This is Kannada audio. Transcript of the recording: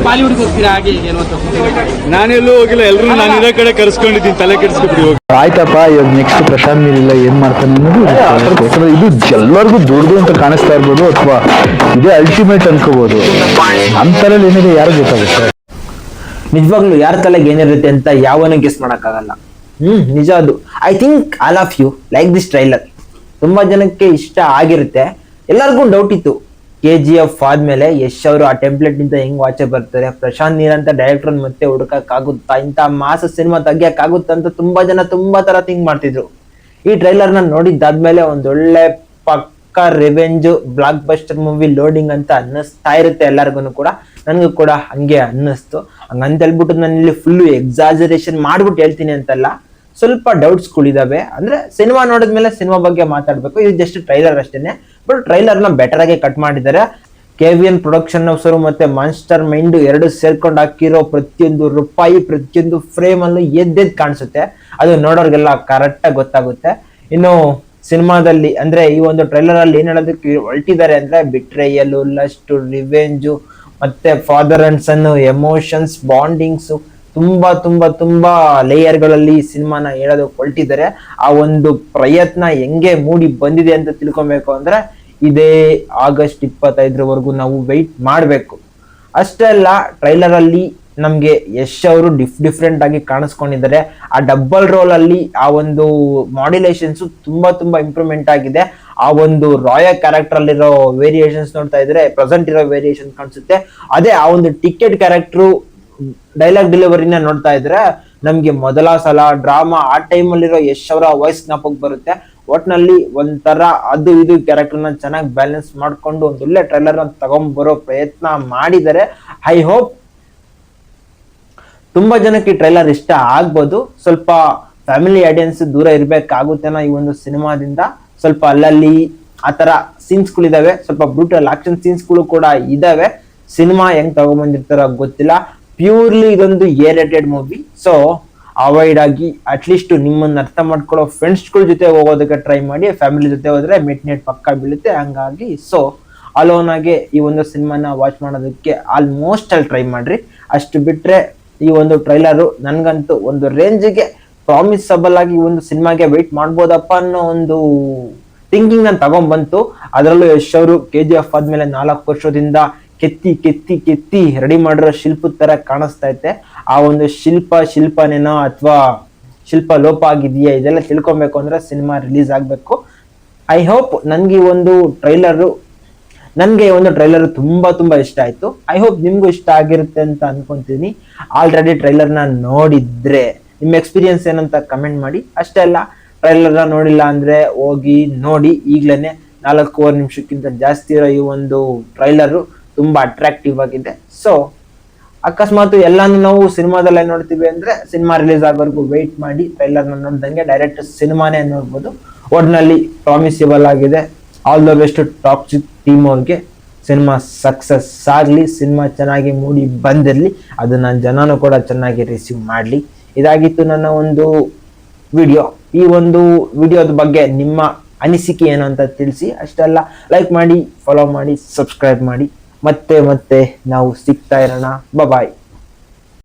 ಬಾಲಿವುಡ್ ಹೋಗ್ತೀರಾ ಹಾಗೆ ನಾನೆಲ್ಲೂ ಹೋಗಿಲ್ಲ, ಎಲ್ರು ನಾನು ಇರೋ ಕಡೆ ಕರ್ಸ್ಕೊಂಡಿದ್ದೀನಿ, ತಲೆ ಕೆಡಿಸ್ಕೊಬಿಡಿ ಹೋಗಿ. ಆಯ್ತಪ್ಪ, ಇವಾಗ ನೆಕ್ಸ್ಟ್ ಪ್ರಶಾಂತ್ ನೀಲ್ ಇಲ್ಲ ಏನ್ ಮಾಡ್ತಾನೆ ಅನ್ನೋದು ಇದು ಎಲ್ಲರಿಗೂ ದೊಡ್ಡದು ಅಂತ ಕಾಣಿಸ್ತಾ ಇರ್ಬೋದು, ಅಥವಾ ಇದೇ ಅಲ್ಟಿಮೇಟ್ ಅನ್ಕೋಬಹುದು. ಅಂತರಲ್ಲಿ ಏನಿದೆ ಯಾರು ಗೊತ್ತಾಗುತ್ತೆ. ನಿಜವಾಗ್ಲು ಯಾರ ತಲೆಗೆ ಏನಿರುತ್ತೆ ಅಂತ ಯಾವನು ಗೆಸ್ ಮಾಡಕ್ಕಾಗಲ್ಲ. ನಿಜ ಅದು. I think all of you like this trailer. ತುಂಬಾ ಜನಕ್ಕೆ ಇಷ್ಟ ಆಗಿರುತ್ತೆ. ಎಲ್ಲರಿಗೂ ಡೌಟ್ ಇತ್ತು, KGF ಆದ್ಮೇಲೆ ಯಶ್ ಅವರು ಆ ಟೆಂಪ್ಲೆಟ್ ನಿಂದ ಹೆಂಗ್ ವಾಚೆ ಬರ್ತಾರೆ, ಪ್ರಶಾಂತ್ ನೀಲ್ ಅಂತ ಡೈರೆಕ್ಟರ್ ಮತ್ತೆ ಹುಡುಕಕ್ಕಾಗುತ್ತಾ, ಇಂಥ ಮಾಸ ಸಿನಿಮಾ ತೆಗಿಯಕ್ಕಾಗುತ್ತಾ ಅಂತ ತುಂಬಾ ಜನ ತುಂಬಾ ತರ ಥಿಂಕ್ ಮಾಡ್ತಿದ್ರು. ಈ ಟ್ರೈಲರ್ ನ ನೋಡಿದ್ದಾದ್ಮೇಲೆ ಒಂದೊಳ್ಳೆ ಪಕ್ಕ revenge blockbuster movie loading ಅಂತ ಅನ್ನಿಸ್ತಾ ಇರುತ್ತೆ ಎಲ್ಲರಿಗೂ ಕೂಡ. ನನಗೂ ಕೂಡ ಹಂಗೆ ಅನ್ನಿಸ್ತು. ಹಂಗಂತ ಹೇಳ್ಬಿಟ್ಟು ನಾನು ಇಲ್ಲಿ ಫುಲ್ಲು ಎಕ್ಸಾಜರೇಷನ್ ಮಾಡ್ಬಿಟ್ಟು ಹೇಳ್ತೀನಿ ಅಂತಲ್ಲ, ಸ್ವಲ್ಪ ಡೌಟ್ಸ್ಗಳಿದಾವೆ. ಅಂದ್ರೆ ಸಿನಿಮಾ ನೋಡಿದ್ಮೇಲೆ ಸಿನಿಮಾ ಬಗ್ಗೆ ಮಾತಾಡ್ಬೇಕು. ಇದು ಜಸ್ಟ್ ಟ್ರೈಲರ್ ಅಷ್ಟೇನೆ, ಬಟ್ ಟ್ರೈಲರ್ ನ ಬೆಟರ್ ಆಗಿ ಕಟ್ ಮಾಡಿದ್ದಾರೆ. KVN ಪ್ರೊಡಕ್ಷನ್ ಹೌಸರು ಮತ್ತೆ ಮಾನ್ಸ್ಟರ್ ಮೈಂಡ್ ಎರಡು ಸೇರ್ಕೊಂಡು ಹಾಕಿರೋ ಪ್ರತಿಯೊಂದು ರೂಪಾಯಿ, ಪ್ರತಿಯೊಂದು ಫ್ರೇಮ್ ಅನ್ನು ಎದ್ದೆದ್ದು ಕಾಣಿಸುತ್ತೆ. ಅದು ನೋಡೋರ್ಗೆಲ್ಲ ಕರೆಕ್ಟ್ ಆಗಿ ಗೊತ್ತಾಗುತ್ತೆ. ಇನ್ನು ಸಿನಿಮಾದಲ್ಲಿ ಅಂದ್ರೆ ಈ ಒಂದು ಟ್ರೈಲರ್ ಅಲ್ಲಿ ಏನ್ ಹೇಳೋದಕ್ಕೆ ಹೊರಟಿದ್ದಾರೆ ಅಂದ್ರೆ ಬಿಟ್ರೇಯಲ್, ಲಸ್ಟ್, ರಿವೆಂಜು ಮತ್ತೆ father and son, emotions, bondings, ತುಂಬಾ ತುಂಬಾ ತುಂಬಾ ಲೇಯರ್ಗಳಲ್ಲಿ ಸಿನಿಮಾನ ಹೇಳೋದಕ್ಕೆ ಹೊರಟಿದ್ದಾರೆ. ಆ ಒಂದು ಪ್ರಯತ್ನ ಹೆಂಗೆ ಮೂಡಿ ಬಂದಿದೆ ಅಂತ ತಿಳ್ಕೊಬೇಕು ಅಂದ್ರೆ ಇದೇ ಆಗಸ್ಟ್ 25 ನಾವು ವೆಯ್ಟ್ ಮಾಡಬೇಕು. ಅಷ್ಟೇ ಅಲ್ಲ, ಟ್ರೈಲರ್ ಅಲ್ಲಿ ನಮ್ಗೆ ಯಶ್ ಅವರು ಡಿಫ್ರೆಂಟ್ ಆಗಿ ಕಾಣಿಸ್ಕೊಂಡಿದ್ದಾರೆ. ಆ ಡಬಲ್ ರೋಲ್ ಅಲ್ಲಿ ಆ ಒಂದು ಮಾಡ್ಯುಲೇಷನ್ಸ್ ತುಂಬಾ ತುಂಬಾ ಇಂಪ್ರೂವ್ಮೆಂಟ್ ಆಗಿದೆ. ಆ ಒಂದು ರಾಯ ಕ್ಯಾರೆಕ್ಟರ್ ಅಲ್ಲಿರೋ ವೇರಿಯೇಷನ್ಸ್ ನೋಡ್ತಾ ಇದ್ರೆ ಪ್ರೆಸೆಂಟ್ ಇರೋ ವೇರಿಯೇಷನ್ ಕಾಣಿಸುತ್ತೆ. ಅದೇ ಆ ಒಂದು ಟಿಕೆಟ್ ಕ್ಯಾರೆಕ್ಟರ್ ಡೈಲಾಗ್ ಡೆಲಿವರಿನ ನೋಡ್ತಾ ಇದ್ರೆ ನಮ್ಗೆ ಮೊದಲ ಸಲ ಡ್ರಾಮಾ ಆ ಟೈಮ್ ಅಲ್ಲಿರೋ ಯಶ್ ಅವರ ವಾಯ್ಸ್ ಜ್ಞಾಪಕ ಬರುತ್ತೆ. ಒಟ್ನಲ್ಲಿ ಒಂಥರ ಅದು ಇದು ಕ್ಯಾರೆಕ್ಟರ್ ನ ಚೆನ್ನಾಗಿ ಬ್ಯಾಲೆನ್ಸ್ ಮಾಡ್ಕೊಂಡು ಒಂದೊಳ್ಳೆ ಟ್ರೈಲರ್ ತಗೊಂಡ್ಬರೋ ಪ್ರಯತ್ನ ಮಾಡಿದ್ದಾರೆ. ಐ ಹೋಪ್ ತುಂಬಾ ಜನಕ್ಕೆ ಈ ಟ್ರೈಲರ್ ಇಷ್ಟ ಆಗ್ಬೋದು. ಸ್ವಲ್ಪ ಫ್ಯಾಮಿಲಿ ಆಡಿಯನ್ಸ್ ದೂರ ಇರ್ಬೇಕಾಗುತ್ತೇನೋ ಈ ಒಂದು ಸಿನಿಮಾದಿಂದ. ಸ್ವಲ್ಪ ಅಲ್ಲಲ್ಲಿ ಆತರ ಸೀನ್ಸ್ ಗಳಿದಾವೆ, ಸ್ವಲ್ಪ ಬ್ರೂಟಲ್ ಆಕ್ಷನ್ ಸೀನ್ಸ್ ಗಳು ಕೂಡ ಇದಾವೆ. ಸಿನಿಮಾ ಹೆಂಗ್ ತಗೊಂಡ್ಬಂದಿರ್ತಾರೋ ಗೊತ್ತಿಲ್ಲ. ಪ್ಯೂರ್ಲಿ ಇದೊಂದು ರೇಟೆಡ್ ಮೂವಿ. ಸೊ ಅವಾಯ್ಡ್ ಆಗಿ ಅಟ್ಲೀಸ್ಟ್ ನಿಮ್ಮನ್ನ ಅರ್ಥ ಮಾಡ್ಕೊಳ್ಳೋ ಫ್ರೆಂಡ್ಸ್ಗಳ ಜೊತೆ ಹೋಗೋದಕ್ಕೆ ಟ್ರೈ ಮಾಡಿ. ಫ್ಯಾಮಿಲಿ ಜೊತೆ ಹೋದ್ರೆ ಮಿಡ್ ಪಕ್ಕ ಬೀಳುತ್ತೆ. ಹಂಗಾಗಿ ಸೊ ಅಲೋನ್ ಆಗಿ ಈ ಒಂದು ಸಿನಿಮಾನ ವಾಚ್ ಮಾಡೋದಕ್ಕೆ ಆಲ್ಮೋಸ್ಟ್ ಅಲ್ಲಿ ಟ್ರೈ ಮಾಡ್ರಿ. ಅಷ್ಟು ಬಿಟ್ರೆ ಈ ಒಂದು ಟ್ರೈಲರು ನನ್ಗಂತೂ ಒಂದು ರೇಂಜ್ಗೆ ಪ್ರಾಮಿಸಬಲ್ ಆಗಿ ಈ ಒಂದು ಸಿನಿಮಾಗೆ ವೆಯ್ಟ್ ಮಾಡ್ಬೋದಪ್ಪ ಅನ್ನೋ ಒಂದು ಥಿಂಕಿಂಗ್ ನಾನು ತಗೊಂಡ್ಬಂತು. ಅದರಲ್ಲೂ ಯಶ್ ಅವರು KGF ಆದ್ಮೇಲೆ 4 ವರ್ಷದಿಂದ ಕೆತ್ತಿ ಕೆತ್ತಿ ಕೆತ್ತಿ ರೆಡಿ ಮಾಡಿರೋ ಶಿಲ್ಪದ ತರ ಕಾಣಿಸ್ತಾ ಐತೆ. ಆ ಒಂದು ಶಿಲ್ಪನೇನೋ ಅಥವಾ ಶಿಲ್ಪ ಲೋಪ ಆಗಿದೆಯಾ ಇದೆಲ್ಲ ತಿಳ್ಕೊಬೇಕು ಅಂದ್ರೆ ಸಿನಿಮಾ ರಿಲೀಸ್ ಆಗ್ಬೇಕು. ಐ ಹೋಪ್ ನನ್ಗೆ ಈ ಒಂದು ಟ್ರೈಲರ್ ತುಂಬಾ ತುಂಬಾ ಇಷ್ಟ ಆಯ್ತು. ಐ ಹೋಪ್ ನಿಮ್ಗೂ ಇಷ್ಟ ಆಗಿರುತ್ತೆ ಅಂತ ಅನ್ಕೊಂತೀನಿ. ಆಲ್ರೆಡಿ ಟ್ರೈಲರ್ನ ನೋಡಿದ್ರೆ ನಿಮ್ಮ ಎಕ್ಸ್ಪೀರಿಯನ್ಸ್ ಏನಂತ ಕಮೆಂಟ್ ಮಾಡಿ. ಅಷ್ಟೇ ಅಲ್ಲ, ಟ್ರೈಲರ್ನ ನೋಡಿಲ್ಲ ಅಂದ್ರೆ ಹೋಗಿ ನೋಡಿ. ಈಗ್ಲೇನೆ 4.25 ನಿಮಿಷಕ್ಕಿಂತ ಜಾಸ್ತಿ ಇರೋ ಈ ಒಂದು ಟ್ರೈಲರು ತುಂಬಾ ಅಟ್ರಾಕ್ಟಿವ್ ಆಗಿದೆ. ಸೊ ಅಕಸ್ಮಾತ್ ಎಲ್ಲಾನು ನಾವು ಸಿನಿಮಾದಲ್ಲೇ ನೋಡ್ತೀವಿ ಅಂದ್ರೆ ಸಿನಿಮಾ ರಿಲೀಸ್ ಆಗೋವರೆಗೂ ವೆಯ್ಟ್ ಮಾಡಿ. ಟ್ರೈಲರ್ನ ನೋಡ್ದಂಗೆ ಡೈರೆಕ್ಟ್ ಸಿನಿಮಾನೇ ನೋಡ್ಬೋದು. ಒಟ್ನಲ್ಲಿ ಪ್ರಾಮಿಸಬಲ್ ಆಗಿದೆ. All the best toxic team ಅವ್ರಿಗೆ. ಸಿನಿಮಾ ಸಕ್ಸಸ್ ಆಗ್ಲಿ, ಸಿನಿಮಾ ಚೆನ್ನಾಗಿ ಮೂಡಿ ಬಂದಿರ್ಲಿ, ಅದನ್ನ ಜನನು ಕೂಡ ಚೆನ್ನಾಗಿ ರಿಸೀವ್ ಮಾಡ್ಲಿ. ಇದಾಗಿತ್ತು ನನ್ನ ಒಂದು ವಿಡಿಯೋ. ಈ ಒಂದು ವಿಡಿಯೋದ ಬಗ್ಗೆ ನಿಮ್ಮ ಅನಿಸಿಕೆ ಏನು ಅಂತ ತಿಳಿಸಿ. ಅಷ್ಟೆಲ್ಲ ಲೈಕ್ ಮಾಡಿ, ಫಾಲೋ ಮಾಡಿ, ಸಬ್ಸ್ಕ್ರೈಬ್ ಮಾಡಿ. ಮತ್ತೆ ನಾವು ಸಿಗ್ತಾ ಇರೋಣ. ಬಾಯ್.